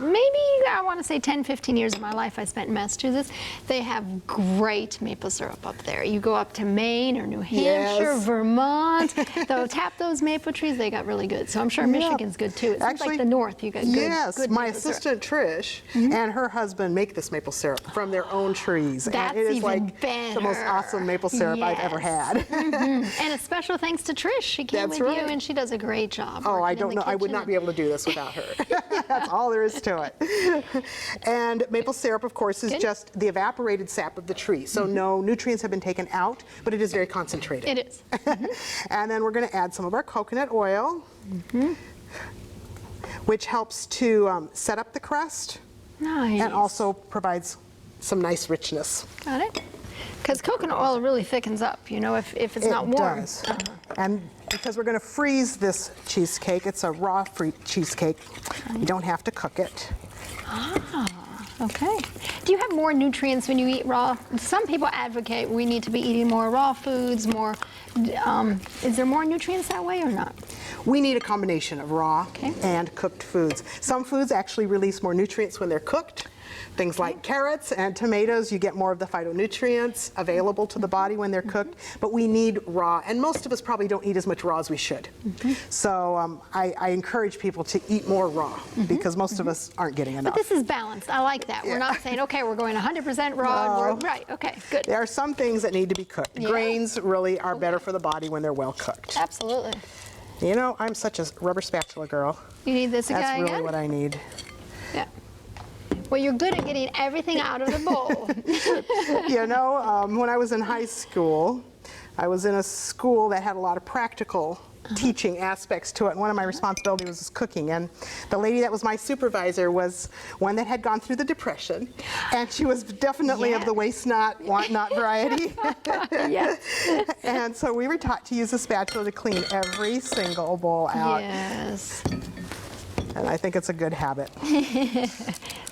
maybe I want to say 10, 15 years of my life I spent in Massachusetts. They have great maple syrup up there. You go up to Maine or New Hampshire, Yes. Vermont, they'll tap those maple trees. They got really good. So I'm sure Michigan's good too. It seems like the north, you got good. Yes, good my maple syrup. assistant Trish and her husband make this maple syrup from their own trees. That's and it is even like the most better. awesome maple syrup I've ever had. And a special thanks to Trish. She came That's with you right. and she does a great job. Oh, I working in don't the know. I would kitchen not be able to do this without her. That's all there is to it. And maple syrup, of course, is just the evaporated sap of the tree. So no nutrients have been taken out, but it is very concentrated. It is. And then we're going to add some of our coconut oil, which helps to set up the crust Nice. and also provides some nice richness. Got it? Because coconut oil really thickens up, you know, if it's not warm. It does. And because we're going to freeze this cheesecake, it's a raw fruit cheesecake. You don't have to cook it. Okay. Do you have more nutrients when you eat raw? Some people advocate we need to be eating more raw foods, more. Is there more nutrients that way or not? We need a combination of raw Okay. and cooked foods. Some foods actually release more nutrients when they're cooked. Things like carrots and tomatoes, you get more of the phytonutrients available to the body when they're cooked, but we need raw, and most of us probably don't eat as much raw as we should. So I encourage people to eat more raw because most of us aren't getting enough. But this is balanced. I like that. We're not saying, okay, we're going 100% raw. And right, okay, good. There are some things that need to be cooked. Yeah. Grains really are better for the body when they're well cooked. Absolutely. You know, I'm such a rubber spatula girl. You need this That's guy really again? what I need. Yeah. Well, you're good at getting everything out of the bowl. You know, when I was in high school, I was in a school that had a lot of practical teaching aspects to it. And one of my responsibilities was cooking. And the lady that was my supervisor was one that had gone through the Depression. And she was definitely of the waste not, want not variety. Yes. And so we were taught to use a spatula to clean every single bowl out. Yes. And I think it's a good habit.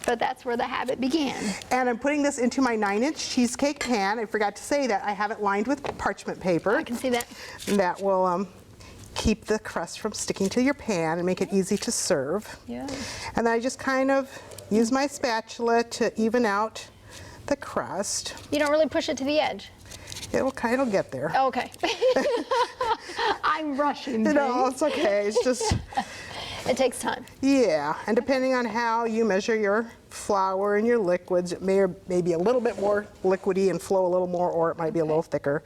But that's where the habit began. And I'm putting this into my 9-inch cheesecake pan. I forgot to say that I have it lined with parchment paper. I can see that. That will keep the crust from sticking to your pan and make it easy to serve. Yeah. And then I just kind of use my spatula to even out the crust. You don't really push it to the edge. It'll get there. Okay. I'm rushing. No, it's okay. It's just, It takes time. yeah. And depending on how you measure your flour and your liquids, it may be a little bit more liquidy and flow a little more, or it might be a little thicker.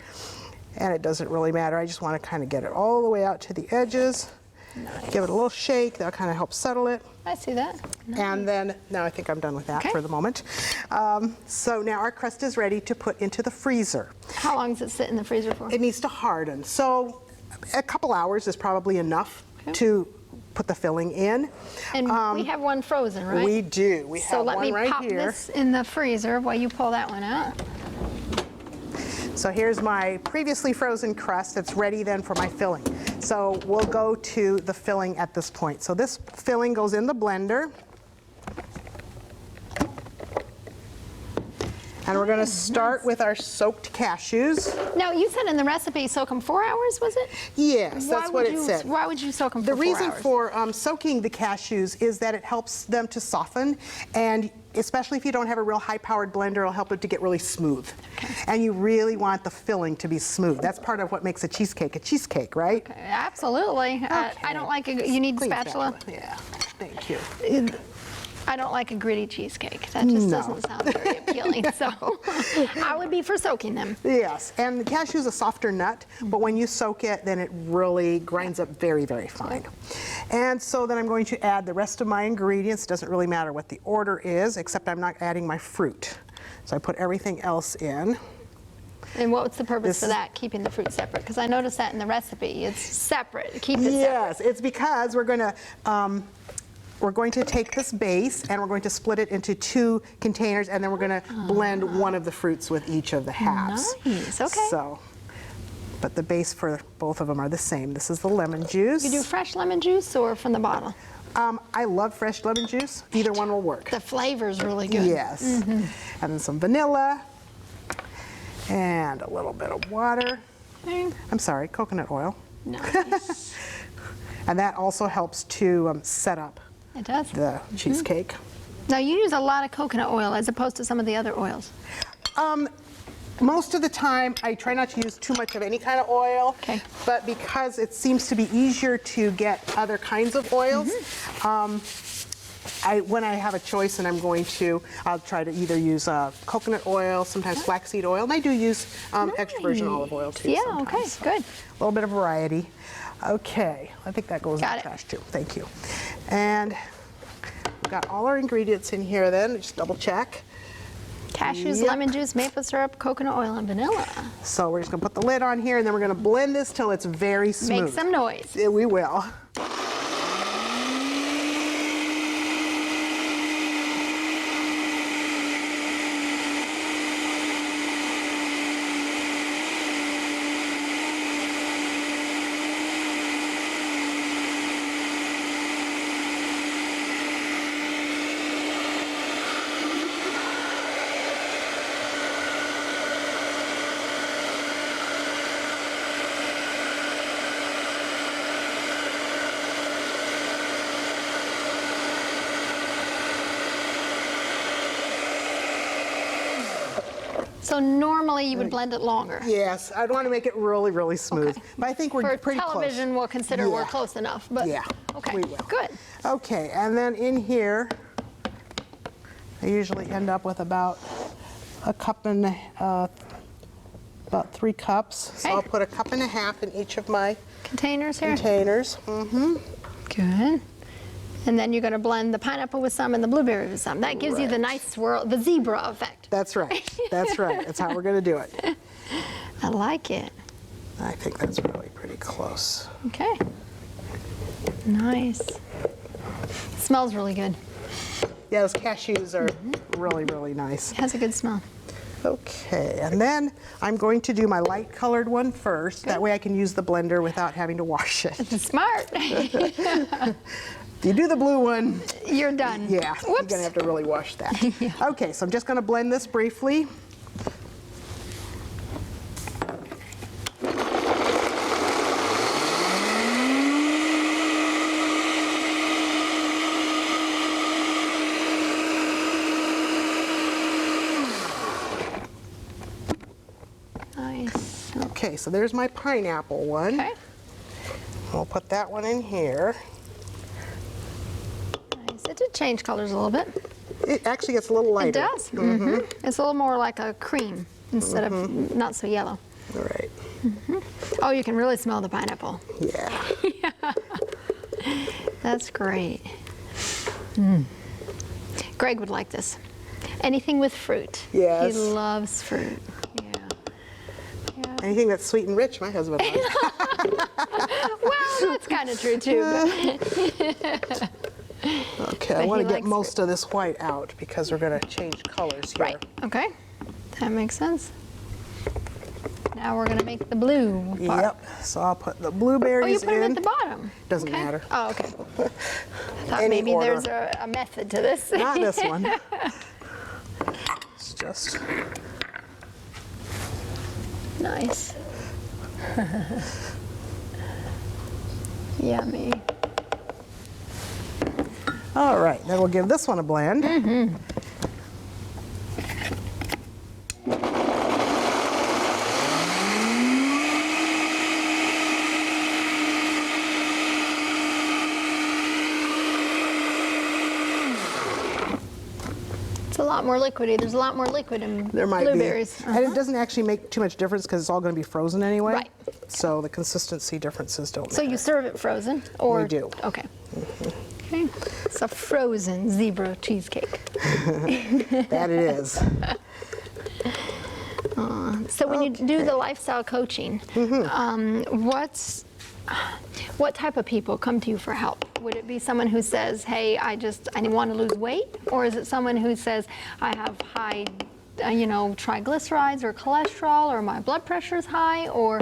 And it doesn't really matter. I just want to kind of get it all the way out to the edges. Nice. Give it a little shake. That'll kind of help settle it. I see that. Nice. And then, now I think I'm done with that for the moment. So now our crust is ready to put into the freezer. How long does it sit in the freezer for? It needs to harden. So a couple hours is probably enough to put the filling in. And we have one frozen, right? We do. We So have let one me right pop here. this in the freezer while you pull that one out. So here's my previously frozen crust that's ready then for my filling. So we'll go to the filling at this point. So this filling goes in the blender. And we're going to start with our soaked cashews. Now, you said in the recipe soak them 4 hours, was it? Yes, that's what it said. Why would you soak them for The 4 reason hours? for soaking the cashews is that it helps them to soften, and especially if you don't have a real high-powered blender, it'll help it to get really smooth. Okay. And you really want the filling to be smooth. That's part of what makes a cheesecake, right? Okay, absolutely. I don't like you need a Clean spatula? Yeah, thank you. I don't like a gritty cheesecake. That just doesn't sound very appealing. So I would be for soaking them. Yes, and the cashew is a softer nut, but when you soak it, then it really grinds up very, very fine. And so then I'm going to add the rest of my ingredients. Doesn't really matter what the order is, except I'm not adding my fruit. So I put everything else in. And what's the purpose for that, keeping the fruit separate? Because I noticed that in the recipe, it's separate. Keep it separate. Yes, it's because we're going to take this base and we're going to split it into 2 containers, and then we're going to blend one of the fruits with each of the halves. Nice, okay. So, but the base for both of them are the same. This is the lemon juice. You do fresh lemon juice or from the bottle? I love fresh lemon juice. Either one will work. The flavor's really good. Yes. And then some vanilla and a little bit of water. Okay. I'm sorry, coconut oil. Nice. And that also helps to set up It does. the cheesecake. Now you use a lot of coconut oil as opposed to some of the other oils. Most of the time, I try not to use too much of any kind of oil, Okay. but because it seems to be easier to get other kinds of oils, when I have a choice and I'll try to either use coconut oil, sometimes flaxseed oil, and I do use extra virgin olive oil too. Yeah, sometimes. okay, good. A little bit of variety. Okay, I think that goes in Got the it. trash too. Thank you. And we've got all our ingredients in here then, just double check. Cashews, Yep. lemon juice, maple syrup, coconut oil, and vanilla. So we're just gonna put the lid on here and then we're gonna blend this till it's very smooth. Make some noise. Yeah, we will. So normally you would blend it longer. Yes, I'd want to make it really, really smooth. Okay. But I think we're For pretty television, close. we'll consider we're Yeah. close enough. But Yeah, okay, we will. good. Okay, and then in here, I usually end up with about a cup and about 3 cups. So Okay. I'll put a cup and a half in each of my Containers here. containers. Good. And then you're going to blend the pineapple with some and the blueberry with some. That gives you the nice swirl, the zebra effect. That's right. That's right. That's how we're going to do it. I like it. I think that's really pretty close. Okay. Nice. Smells really good. Yeah, those cashews are really, really nice. It has a good smell. Okay, and then I'm going to do my light colored one first. That way I can use the blender without having to wash it. Smart. If you do the blue one, You're done. yeah, you're Whoops. gonna have to really wash that. Okay, so I'm just gonna blend this briefly. Nice. Okay, so there's my pineapple one. Okay. We'll put that one in here. Nice. It did change colors a little bit. It actually gets a little lighter. It does. It's a little more like a cream instead of not so yellow. All right. Oh, you can really smell the pineapple. Yeah. That's great. Greg would like this. Anything with fruit. Yes. He loves fruit. Yeah. Anything that's sweet and rich, my husband likes. Well, that's kind of true too. Okay, I But want he to get likes most of this white out because we're going to change colors here. Right. Okay. That makes sense. Now we're going to make the blue part. Yep. So I'll put the Oh, you blueberries put them in. at the bottom. Doesn't Okay. matter. Oh, okay. I thought Any maybe order. there's a method to this. Not this one. It's just Nice. Yummy. all right. Then we'll give this one a blend. It's a lot more liquidy. There's a lot more liquid in There might blueberries. be. And it doesn't actually make too much difference because it's all going to be frozen anyway. Right. So the consistency differences don't So matter. you serve it frozen, or We do. Okay. Okay. It's a frozen zebra cheesecake. That it is. So when you do the lifestyle coaching, what type of people come to you for help? Would it be someone who says, hey, I want to lose weight? Or is it someone who says, I have high, triglycerides or cholesterol, or my blood pressure is high? Or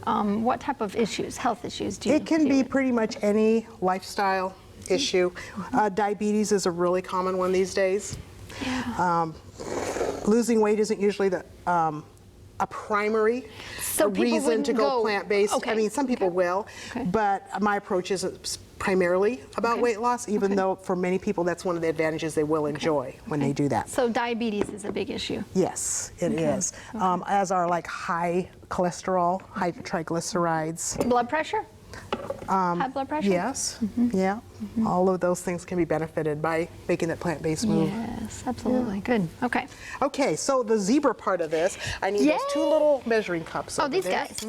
what type of issues, health issues do you It can be deal with? pretty much any lifestyle issue. Diabetes is a really common one these days. Yeah. Losing weight isn't usually a primary So people reason to wouldn't go go- plant-based. okay, I mean, some people will, okay. but my approach isn't primarily about Okay. weight loss, even though for many people that's one of the advantages they will enjoy when they do that. So diabetes is a big issue. Yes, it is. As are like high cholesterol, high triglycerides. Blood pressure? High blood pressure? Yes, yeah. All of those things can be benefited by making that plant-based move. Yes, absolutely. Good. Okay. Okay, so the zebra part of this, I need those 2 Yay! little measuring cups. Oh, over these there. guys.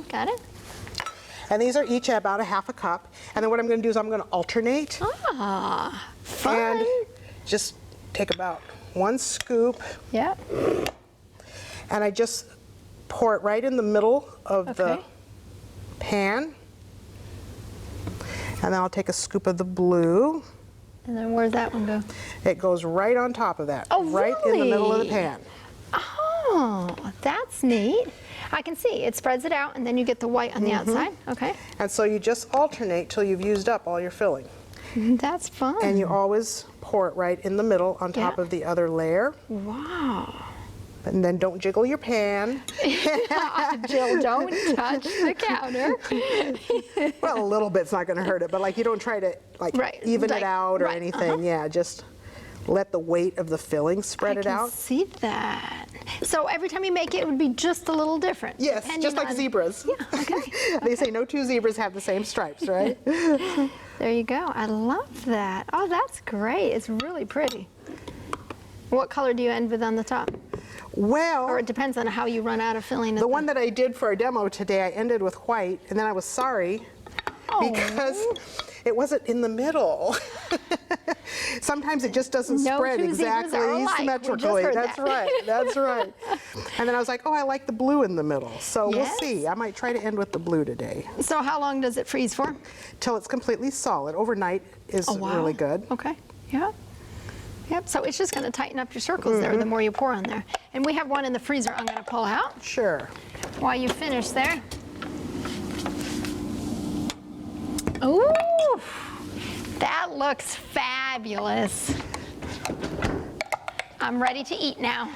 Got it? And these are each about a half a cup. And then what I'm going to do is I'm going to alternate Ah, fun. and just take about 1 scoop, Yeah. and I just pour it right in the middle of the Okay. pan. And then I'll take a scoop of the blue. And then where's that one go? It goes right on top of that, Oh, right in the middle of the really? pan. Oh, that's neat. I can see it spreads it out, and then you get the white on the outside. Okay. And so you just alternate till you've used up all your filling. That's fun. And you always pour it right in the middle on top Yeah. of the other layer. Wow. And then don't jiggle your pan. Jill, don't touch the counter. Well, a little bit's not going to hurt it, but like you don't try to like Right, even like- it out or right, anything. Yeah, just let the weight of the filling spread it I can out. see that. So every time you make it, it would be just a little different. Yes, depending just like on- zebras. Yeah, okay. They say no 2 zebras have the same stripes, right? There you go. I love that. Oh, that's great. It's really pretty. What color do you end with on the top? Well, Or it depends on how you run out of filling. the one that I did for a demo today, I ended with white, and then I was sorry because it wasn't in the middle. Sometimes it just doesn't No spread 2 zebras exactly are alike. We just symmetrically. heard That's that. right. That's right. And then I was like, oh, I like the blue in the middle. So we'll Yes. see. I might try to end with the blue today So how long does it freeze for? till it's completely solid. Overnight is Oh, wow. really good. Okay. Yeah. Yep. So it's just going to tighten up your circles there the more you pour on there. And we have one in the freezer I'm going to pull out Sure. while you finish there. Ooh, that looks fabulous. I'm ready to eat now.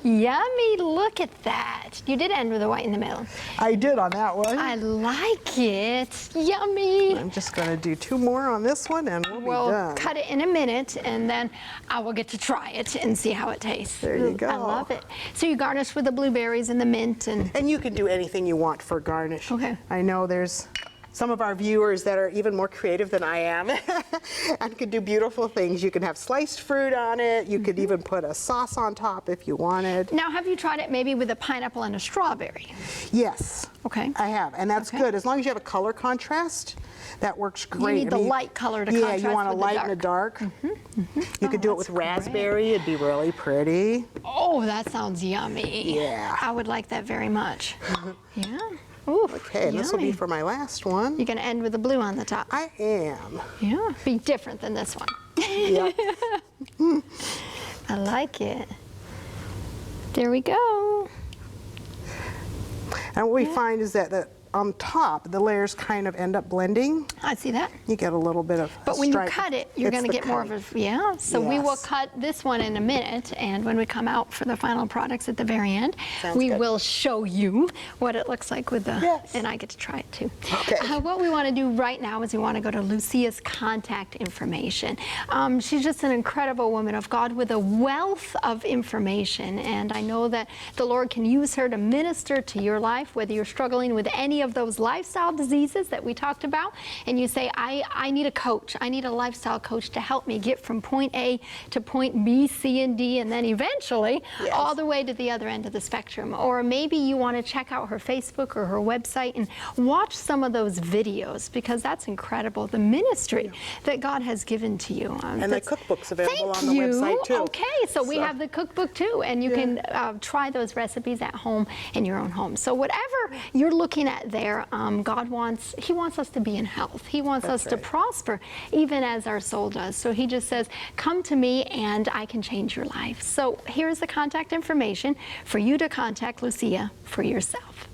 Yummy, look at that. You did end with a white in the middle. I did on that one. I like it. Yummy. I'm just going to do 2 more on this one and we'll We'll be done. cut it in a minute, and then I will get to try it and see how it tastes. There you go. I love it. So you garnish with the blueberries and the mint, and And you can do anything you want for garnish. Okay. I know there's some of our viewers that are even more creative than I am and could do beautiful things. You can have sliced fruit on it. You could even put a sauce on top if you wanted. now have you tried it maybe with a pineapple and a strawberry? Yes. Okay. I have, and that's Okay. good. As long as you have a color contrast, that works great. need the light color to yeah, contrast you want a with the light and a dark. You could do it with that's great. raspberry. It'd be really pretty. Oh, that sounds yummy. Yeah. I would like that very much. Yeah. Ooh, Okay, and this will be for my last one. You're going to end with the blue on the top. I am. Yeah. Be different than this one. Yep. I like it. There we go. And what we find is that on top, the layers kind of end up blending. I see that. You get a little bit of But when you stripe. cut it, you're It's going to the get more of cutting. a, yeah. So we will Yes. cut this one in a minute, and when we come out for the final products at the very end, Sounds we good. will show you what it looks like with the, Yes. and I get to try it too. Okay. What we want to do right now is we want to go to Lucia's contact information. She's just an incredible woman of God with a wealth of information, and I know that the Lord can use her to minister to your life, whether you're struggling with any of those lifestyle diseases that we talked about, and you say, I need a coach, I need a lifestyle coach to help me get from point A to point B, C, and D, and then eventually all the way to the other end of the spectrum. Or maybe you want to check out her Facebook or her website and watch some of those videos, because that's incredible, the ministry that God has given to you. And the cookbook's available on the Thank you. website too. Okay, so we have the cookbook too, and you can try those recipes at home in your own home. So whatever you're looking at there, God wants, He wants us to be in health. He wants us to prosper, even as our soul does. So He just says, come to me and I can change your life. So here's the contact information for you to contact Lucia for yourself.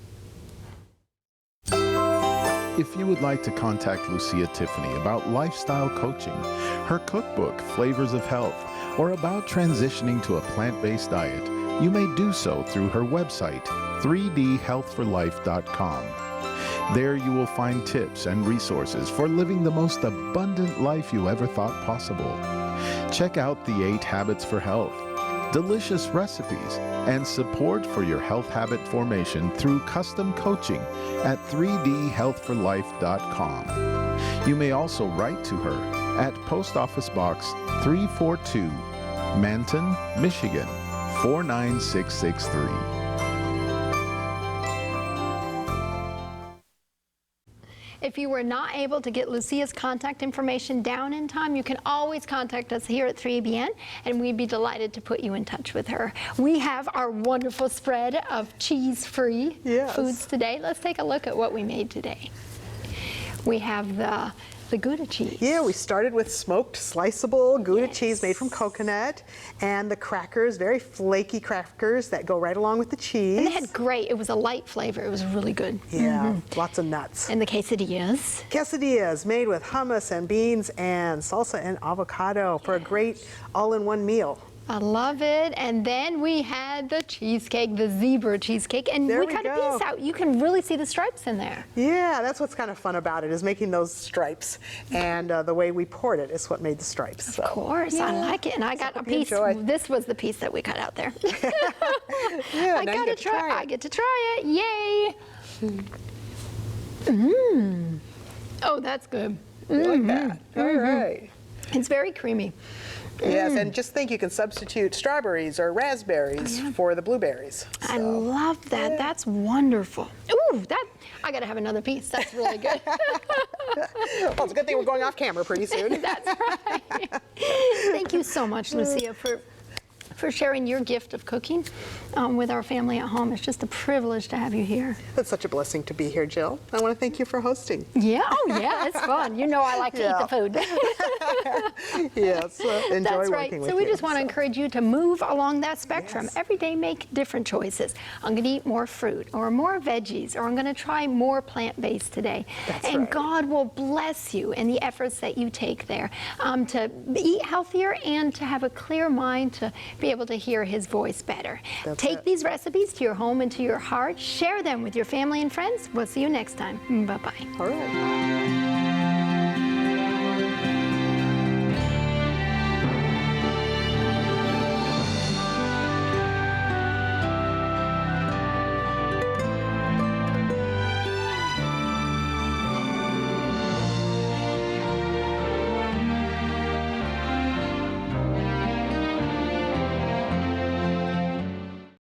If you would like to contact Lucia Tiffany about lifestyle coaching, her cookbook, Flavors of Health, or about transitioning to a plant-based diet, you may do so through her website, 3dhealthforlife.com. There you will find tips and resources for living the most abundant life you ever thought possible. Check out the 8 Habits for Health, delicious recipes, and support for your health habit formation through custom coaching at 3dhealthforlife.com. You may also write to her at Post Office Box 342, Manton, Michigan 49663. If you were not able to get Lucia's contact information down in time, you can always contact us here at 3ABN, and we'd be delighted to put you in touch with her. We have our wonderful spread of cheese-free foods today. Let's take a look at what we made today. We have the Gouda cheese. Yeah, we started with smoked sliceable Gouda cheese made from coconut, and the crackers, very flaky crackers that go right along with the cheese. And they had it was a light flavor. It was really good. Yeah, lots of nuts. And the quesadillas. Quesadillas made with hummus and beans and salsa and avocado for a great all-in-one meal. I love it. And then we had the cheesecake, the zebra cheesecake, and we cut a piece out. You can really see the stripes in there. Yeah, that's what's kind of fun about it, is making those stripes. And the way we poured it is what made the stripes. Of course, I like it. And I got a piece. This was the piece that we cut out there. Yeah, I now you get to try it. I get to try it. Yay. Oh, that's good. You like that? All right. It's very creamy. Yes, and just think you can substitute strawberries or raspberries for the blueberries. So. I love that. That's wonderful. Ooh, I got to have another piece. That's really good. Well, it's a good thing we're going off camera pretty soon. That's right. Thank you so much, Lucia, for sharing your gift of cooking with our family at home. It's just a privilege to have you here. It's such a blessing to be here, Jill. I want to thank you for hosting. Yeah, it's fun. You know I like to eat the food. Yes, enjoy That's right. working with So you. we just want to encourage you to move along that spectrum. Every day make different choices. I'm going to eat more fruit or more veggies, or I'm going to try more plant-based today. And God will bless you in the efforts that you take there to eat healthier and to have a clear mind to be able to hear His voice better. Take these recipes to your home and to your heart. Share them with your family and friends. We'll see you next time. Bye-bye. All right.